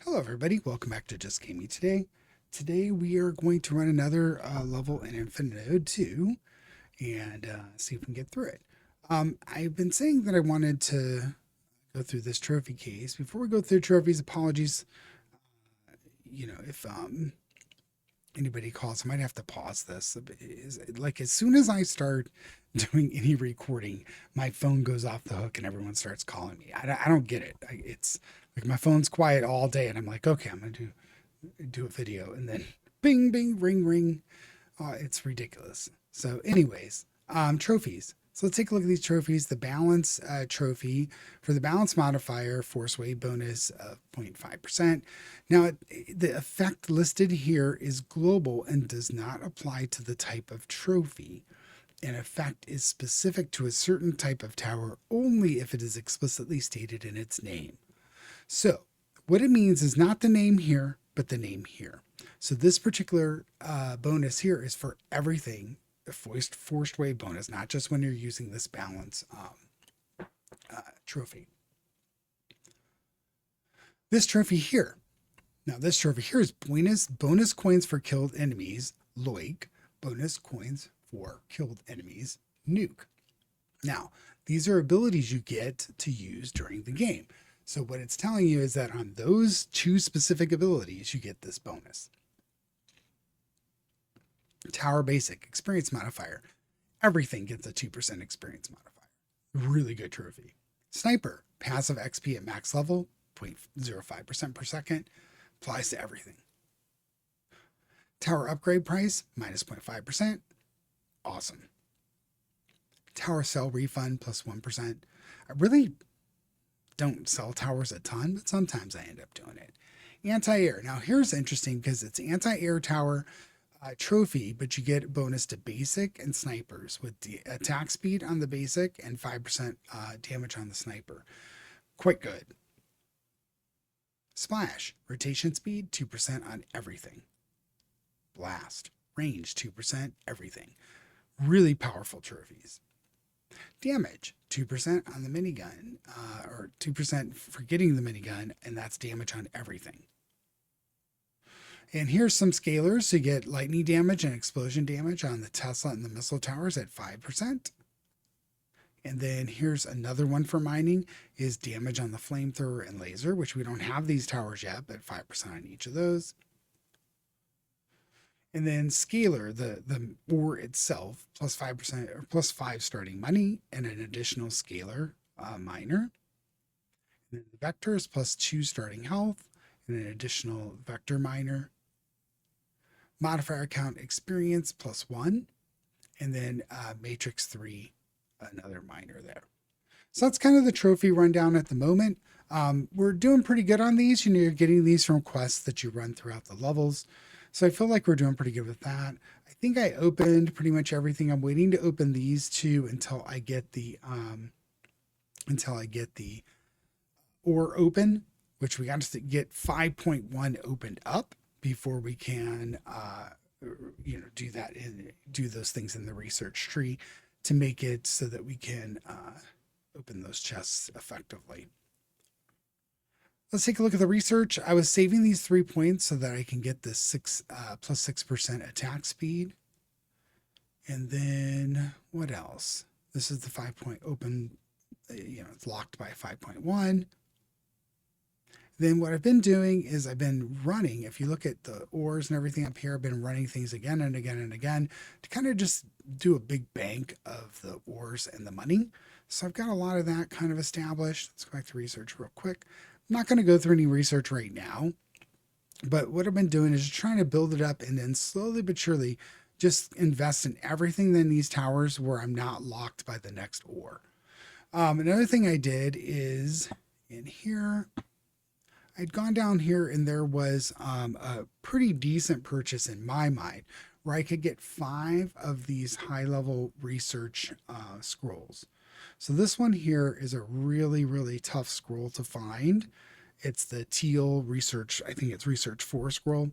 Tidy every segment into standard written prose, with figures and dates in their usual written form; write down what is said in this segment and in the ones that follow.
Hello everybody, welcome back to Just Gaming today. Today we are going to run another level in Infinitode 2 and see if we can get through it. I've been saying that I wanted to go through this trophy case. Before we go through trophies, apologies, if anybody calls, I might have to pause this. Like as soon as I start doing any recording, my phone goes off the hook and everyone starts calling me. I don't get it. It's like my phone's quiet all day and I'm like, okay, I'm going to do a video and then bing, bing, ring, ring. It's ridiculous. So anyways, trophies. So let's take a look at these trophies. The balance trophy for the balance modifier, force wave bonus of 0.5%. Now, the effect listed here is global and does not apply to the type of trophy. An effect is specific to a certain type of tower only if it is explicitly stated in its name. So what it means is not the name here, but the name here. So this particular bonus here is for everything, the forced wave bonus, not just when you're using this balance trophy. This trophy here. Now this trophy here is bonus coins for killed enemies, Loik, bonus coins for killed enemies, Nuke. Now, these are abilities you get to use during the game. So what it's telling you is that on those two specific abilities, you get this bonus. Tower Basic, Experience Modifier. Everything gets a 2% Experience Modifier. Really good trophy. Sniper, passive XP at max level, 0.05% per second. Applies to everything. Tower Upgrade Price, minus 0.5%. Awesome. Tower Sell Refund, plus 1%. I really don't sell towers a ton, but sometimes I end up doing it. Anti-air. Now here's interesting because it's anti-air tower trophy, but you get bonus to basic and snipers with the attack speed on the basic and 5% damage on the sniper. Quite good. Splash. Rotation speed, 2% on everything. Blast. Range, 2%, everything. Really powerful trophies. Damage, 2% on the minigun, or 2% for getting the minigun, and that's damage on everything. And here's some scalers to get lightning damage and explosion damage on the Tesla and the missile towers at 5%. And then here's another one for mining is damage on the flamethrower and laser, which we don't have these towers yet, but 5% on each of those. And then scalar, the ore itself, plus 5% or plus 5 starting money and an additional scalar miner. And then the vectors plus 2 starting health and an additional vector miner. Modifier count experience plus 1. And then matrix 3, another miner there. So that's kind of the trophy rundown at the moment. We're doing pretty good on these. You're getting these from quests that you run throughout the levels. So I feel like we're doing pretty good with that. I think I opened pretty much everything. I'm waiting to open these two until I get the ore open, which we got to get 5.1 opened up before we can do those things in the research tree to make it so that we can open those chests effectively. Let's take a look at the research. I was saving these 3 points so that I can get this plus 6% attack speed. And then what else? This is the 5-point open, it's locked by 5.1. Then what I've been doing is I've been running, if you look at the ores and everything up here, I've been running things again and again and again to kind of just do a big bank of the ores and the money. So I've got a lot of that kind of established. Let's go back to research real quick. I'm not going to go through any research right now, but what I've been doing is just trying to build it up and then slowly but surely just invest in everything in these towers where I'm not locked by the next ore. Another thing I did is in here, I'd gone down here and there was a pretty decent purchase in my mind where I could get 5 of these high level research scrolls. So this one here is a really, really tough scroll to find. It's the teal research, I think it's research 4 scroll.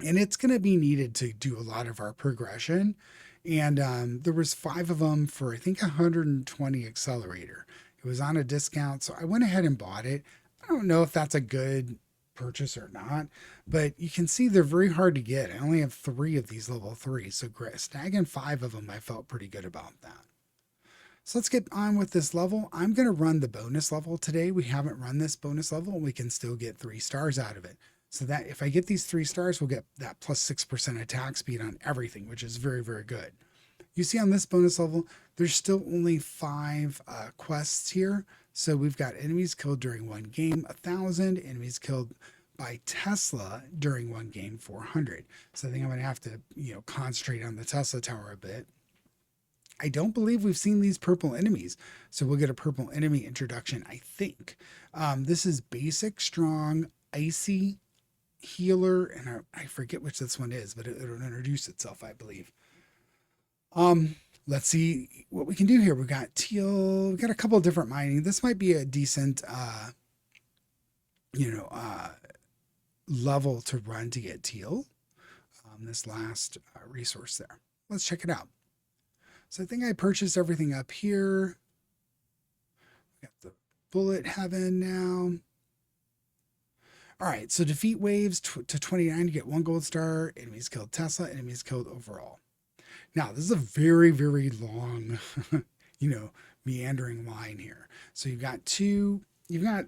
And it's going to be needed to do a lot of our progression. And there was 5 of them for, I think, 120 accelerator. It was on a discount, so I went ahead and bought it. I don't know if that's a good purchase or not, but you can see they're very hard to get. I only have 3 of these level 3, so snagging 5 of them, I felt pretty good about that. So let's get on with this level. I'm going to run the bonus level today. We haven't run this bonus level, and we can still get 3 stars out of it. So that if I get these 3 stars, we'll get that plus 6% attack speed on everything, which is very, very good. You see on this bonus level, there's still only 5 quests here. So we've got enemies killed during 1 game, 1,000. Enemies killed by Tesla during 1 game, 400. So I think I'm going to have to, concentrate on the Tesla tower a bit. I don't believe we've seen these purple enemies, so we'll get a purple enemy introduction, I think. This is basic, strong, icy, healer, and I forget which this one is, but it'll introduce itself, I believe. Let's see what we can do here. We've got teal, we've got a couple of different mining. This might be a decent, level to run to get teal. This last resource there. Let's check it out. So I think I purchased everything up here. We got the bullet heaven now. All right, so defeat waves to 29 to get 1 gold star. Enemies killed Tesla, enemies killed overall. Now, this is a very, very long, meandering line here. So you've got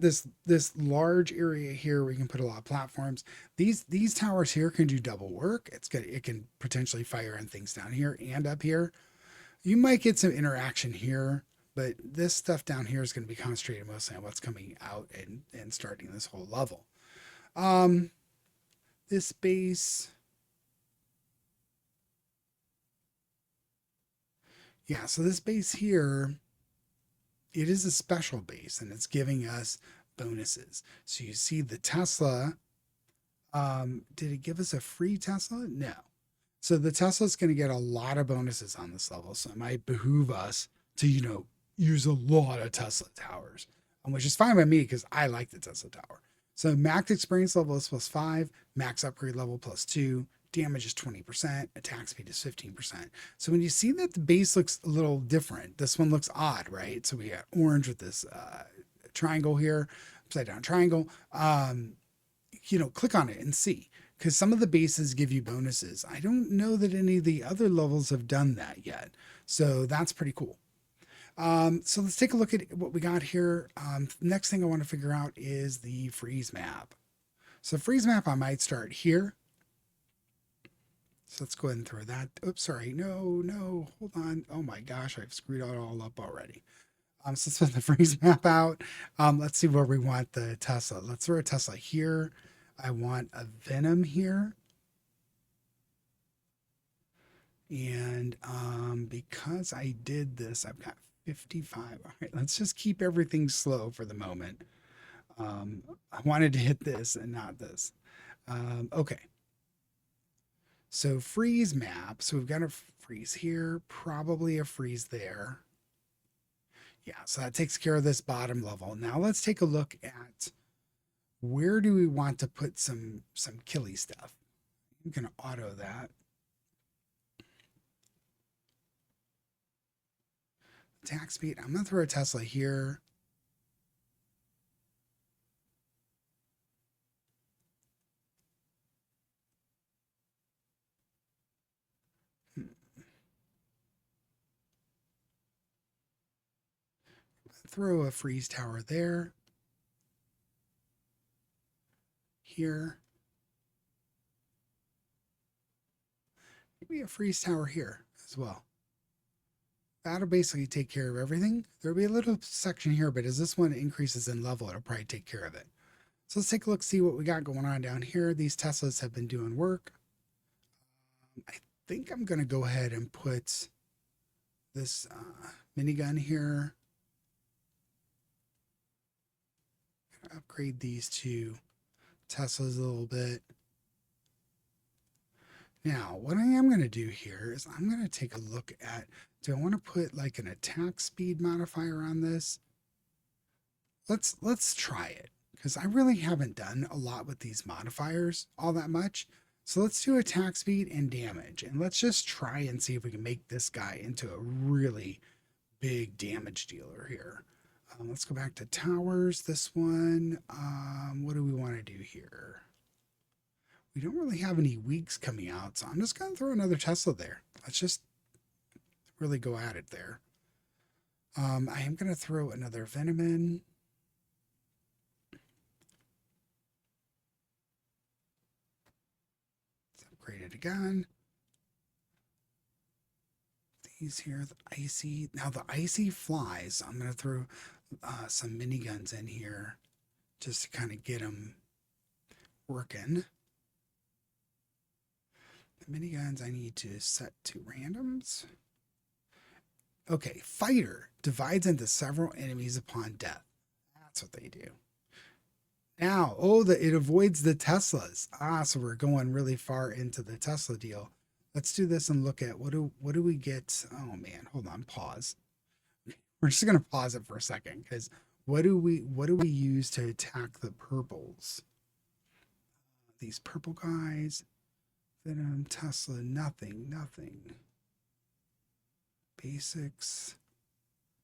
this large area here where you can put a lot of platforms. These towers here can do double work. It can potentially fire on things down here and up here. You might get some interaction here, but this stuff down here is going to be concentrated mostly on what's coming out and starting this whole level. This base, yeah, so this base here, it is a special base and it's giving us bonuses. So you see the Tesla, did it give us a free Tesla? No. So the Tesla's going to get a lot of bonuses on this level. So it might behoove us to, use a lot of Tesla towers, which is fine by me because I like the Tesla tower. So max experience level is +5, max upgrade level +2, damage is 20%, attack speed is 15%. So when you see that the base looks a little different, this one looks odd, right? So we got orange with this triangle here, upside down triangle. Click on it and see, because some of the bases give you bonuses. I don't know that any of the other levels have done that yet. So that's pretty cool. So let's take a look at what we got here. Next thing I want to figure out is the freeze map. So freeze map, I might start here. So let's go ahead and throw that. Oops, sorry. No, hold on. Oh my gosh, I've screwed it all up already. So let's put the freeze map out. Let's see where we want the Tesla. Let's throw a Tesla here. I want a Venom here. And because I did this, I've got 55. All right, let's just keep everything slow for the moment. I wanted to hit this and not this. Okay. So freeze map. So we've got a freeze here, probably a freeze there. Yeah, so that takes care of this bottom level. Now let's take a look at where do we want to put some killy stuff. I'm going to auto that. Attack speed. I'm going to throw a Tesla here. Throw a freeze tower there. Here. Maybe a freeze tower here as well. That'll basically take care of everything. There'll be a little section here, but as this one increases in level, it'll probably take care of it. So let's take a look, see what we got going on down here. These Teslas have been doing work. I think I'm going to go ahead and put this minigun here. Upgrade these two Teslas a little bit. Now, what I am going to do here is I'm going to take a look at, do I want to put like an attack speed modifier on this? Let's try it, because I really haven't done a lot with these modifiers all that much. So let's do attack speed and damage, and let's just try and see if we can make this guy into a really big damage dealer here. Let's go back to towers. This one, what do we want to do here? We don't really have any weeks coming out, so I'm just going to throw another Tesla there. Let's just really go at it there. I am going to throw another Venom in. Let's upgrade it again. These here, the icy. Now the icy flies. I'm going to throw some miniguns in here just to kind of get them working. The miniguns I need to set to randoms. Okay, fighter divides into several enemies upon death. That's what they do. Now, it avoids the Teslas. So we're going really far into the Tesla deal. Let's do this and look at what do we get? Oh man, hold on, pause. We're just gonna pause it for a second because what do we use to attack the purples? These purple guys, Venom, Tesla, nothing. Basics,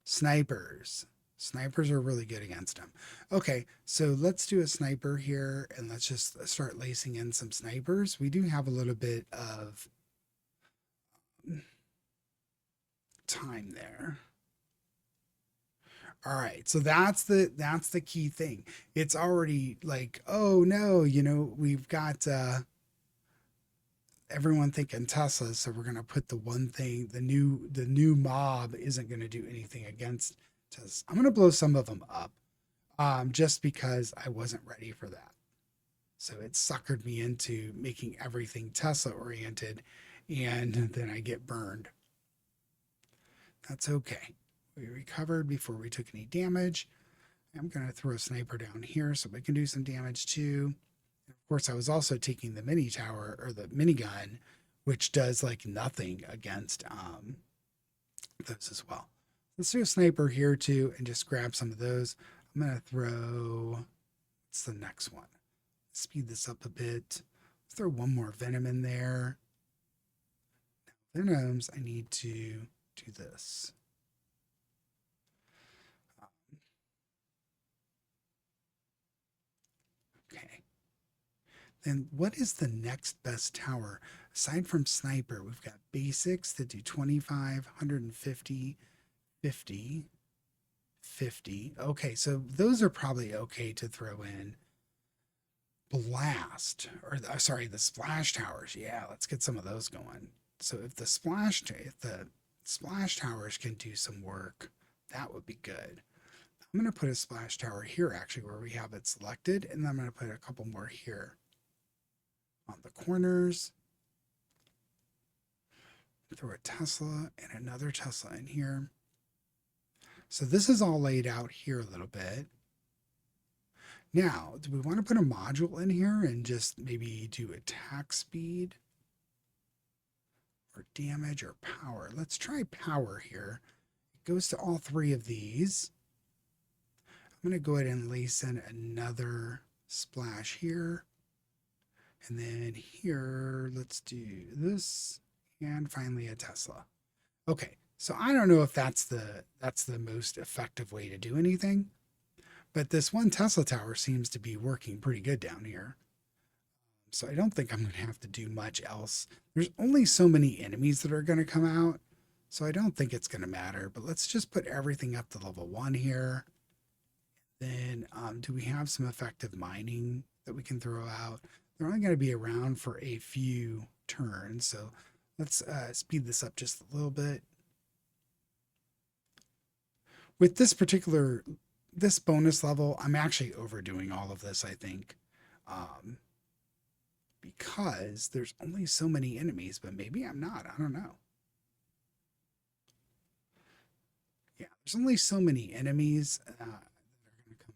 snipers. Snipers are really good against them. Okay, so let's do a sniper here and let's just start lacing in some snipers. We do have a little bit of time there. All right, so that's the key thing. It's already like, oh no, we've got everyone thinking Tesla, so we're gonna put the one thing, the new mob isn't gonna do anything against Tesla. I'm gonna blow some of them up, just because I wasn't ready for that. So it suckered me into making everything Tesla oriented, and then I get burned. That's okay. We recovered before we took any damage. I'm going to throw a sniper down here so we can do some damage too. Of course, I was also taking the mini tower or the minigun, which does like nothing against those as well. Let's do a sniper here too and just grab some of those. I'm going to throw, what's the next one? Speed this up a bit. Let's throw one more Venom in there. Now, Venoms, I need to do this. Okay. Then what is the next best tower? Aside from sniper, we've got basics that do 25, 150, 50, 50. Okay, so those are probably okay to throw in. Blast, or sorry, the splash towers. Yeah, let's get some of those going. So if the splash towers can do some work, that would be good. I'm going to put a splash tower here actually where we have it selected, and then I'm going to put a couple more here on the corners. Throw a Tesla and another Tesla in here. So this is all laid out here a little bit. Now, do we want to put a module in here and just maybe do attack speed or damage or power? Let's try power here. It goes to all three of these. I'm going to go ahead and lace in another splash here. And then here, let's do this. And finally a Tesla. Okay, so I don't know if that's the most effective way to do anything, but this one Tesla tower seems to be working pretty good down here. So I don't think I'm going to have to do much else. There's only so many enemies that are going to come out, so I don't think it's going to matter. But let's just put everything up to level 1 here. Then do we have some effective mining that we can throw out? They're only going to be around for a few turns, so let's speed this up just a little bit. With this bonus level, I'm actually overdoing all of this, I think, because there's only so many enemies, but maybe I'm not. I don't know. Yeah, there's only so many enemies that are going to come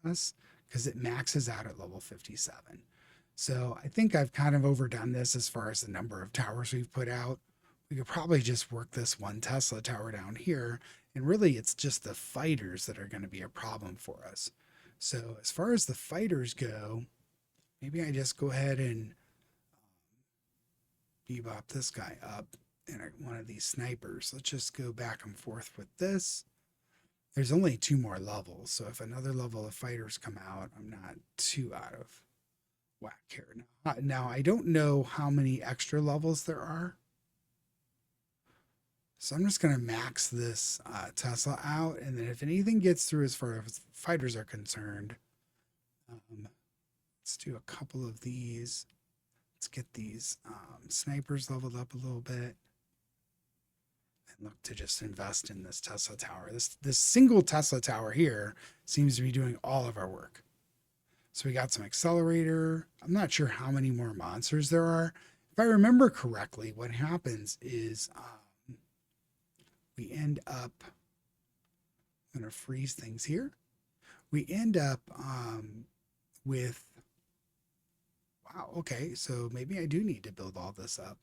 at us because it maxes out at level 57. So I think I've kind of overdone this as far as the number of towers we've put out. We could probably just work this one Tesla tower down here. And really, it's just the fighters that are going to be a problem for us. So as far as the fighters go, maybe I just go ahead and bebop this guy up in one of these snipers. Let's just go back and forth with this. There's only 2 more levels, so if another level of fighters come out, I'm not too out of whack here. Now I don't know how many extra levels there are, so I'm just going to max this Tesla out, and then if anything gets through as far as fighters are concerned, let's do a couple of these. Let's get these snipers leveled up a little bit. Look to just invest in this Tesla tower. This single Tesla tower here seems to be doing all of our work. So we got some accelerator. I'm not sure how many more monsters there are. If I remember correctly, what happens is we end up, I'm going to freeze things here. We end up with, wow, okay, so maybe I do need to build all this up.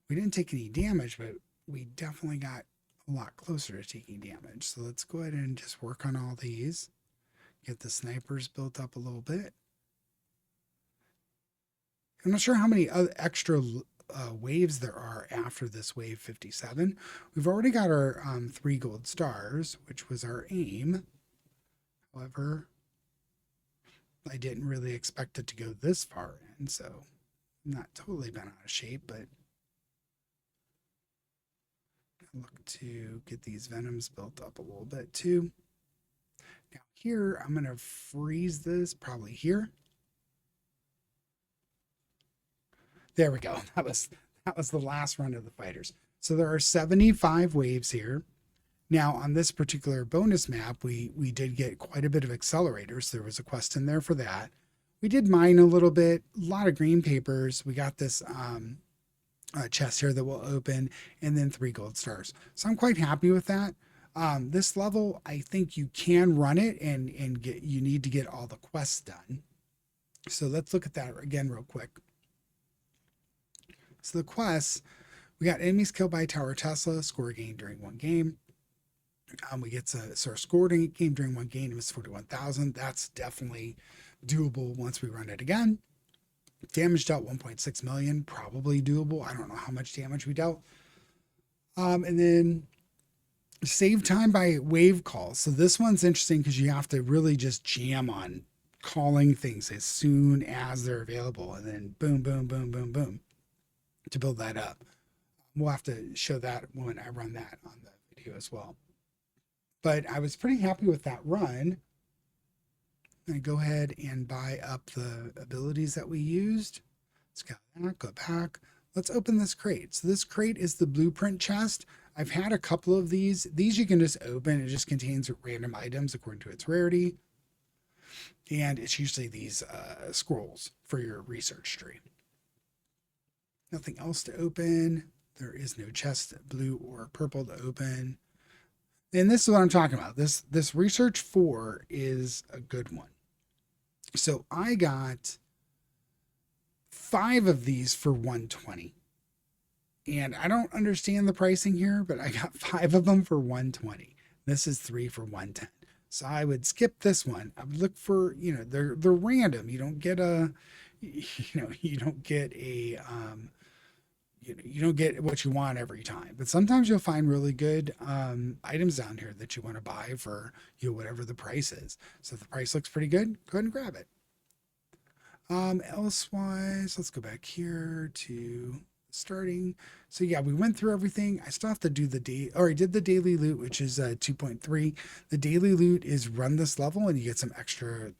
We didn't take any damage, but we definitely got a lot closer to taking damage. So let's go ahead and just work on all these. Get the snipers built up a little bit. I'm not sure how many other extra waves there are after this wave 57. We've already got our 3 gold stars, which was our aim. However, I didn't really expect it to go this far in, so I'm not totally been out of shape, but look to get these venoms built up a little bit too. Now here, I'm going to freeze this probably here. There we go. That was the last run of the fighters. So there are 75 waves here. Now on this particular bonus map, we did get quite a bit of accelerators. There was a quest in there for that. We did mine a little bit, a lot of green papers. We got this chest here that will open, and then 3 gold stars. So I'm quite happy with that. This level, I think you can run it and you need to get all the quests done. So let's look at that again real quick. So the quests, we got enemies killed by Tower Tesla, score gained during 1 game. We get our score game during 1 game is 41,000. That's definitely doable once we run it again. Damage dealt 1.6 million, probably doable. I don't know how much damage we dealt. And then save time by wave calls. So this one's interesting because you have to really just jam on calling things as soon as they're available, and then boom, boom, boom, boom, boom to build that up. We'll have to show that when I run that on the video as well. But I was pretty happy with that run. I'm going to go ahead and buy up the abilities that we used. Let's go back, go back. Let's open this crate. So this crate is the blueprint chest. I've had a couple of these. These you can just open. It just contains random items according to its rarity. And it's usually these scrolls for your research tree. Nothing else to open. There is no chest, blue or purple, to open. And this is what I'm talking about. This research 4 is a good one. So I got 5 of these for 120. And I don't understand the pricing here, but I got 5 of them for 120. This is 3 for 110. So I would skip this one. I would look for, they're random. You don't get you don't get what you want every time, but sometimes you'll find really good items down here that you want to buy for whatever the price is. So if the price looks pretty good, go ahead and grab it. Elsewise, let's go back here to starting. So yeah, we went through everything. I still have to do I did the daily loot, which is 2.3. The daily loot is run this level and you get some extra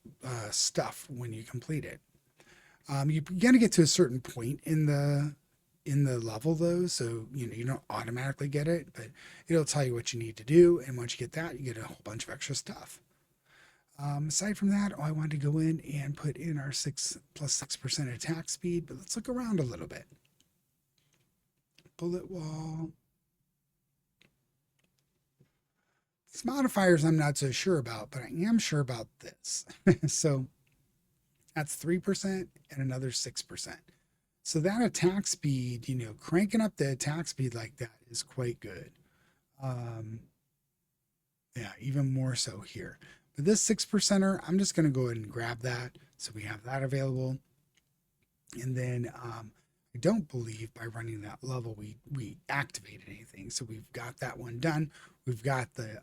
stuff when you complete it. You got to get to a certain point in the level though, so you don't automatically get it, but it'll tell you what you need to do, and once you get that, you get a whole bunch of extra stuff. Aside from that, I wanted to go in and put in our 6% attack speed, but let's look around a little bit. Bullet wall. These modifiers I'm not so sure about, but I am sure about this. So that's 3% and another 6%. So that attack speed, cranking up the attack speed like that is quite good. Yeah, even more so here. But this 6%er, I'm just going to go ahead and grab that. So we have that available. And then I don't believe by running that level, we activated anything. So we've got that one done. We've got the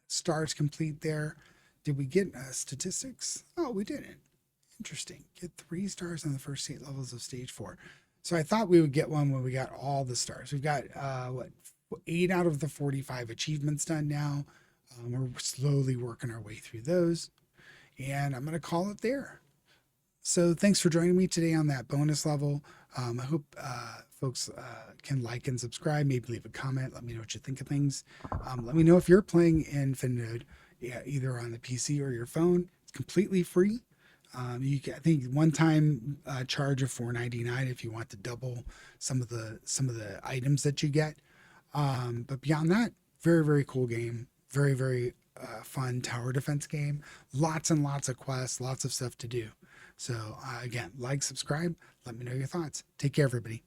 stars complete there. Did we get statistics? Oh, we didn't. Interesting. Get 3 stars on the first 8 levels of stage 4. So I thought we would get one when we got all the stars. We've got 8 out of the 45 achievements done now. We're slowly working our way through those, and I'm going to call it there. So thanks for joining me today on that bonus level. I hope folks can like and subscribe, maybe leave a comment. Let me know what you think of things. Let me know if you're playing Infinitode, either on the PC or your phone. It's completely free. You can, I think, one-time charge of $4.99 if you want to double some of the items that you get. But beyond that, very, very cool game. Very, very fun tower defense game. Lots and lots of quests, lots of stuff to do. So again, like, subscribe, let me know your thoughts. Take care, everybody.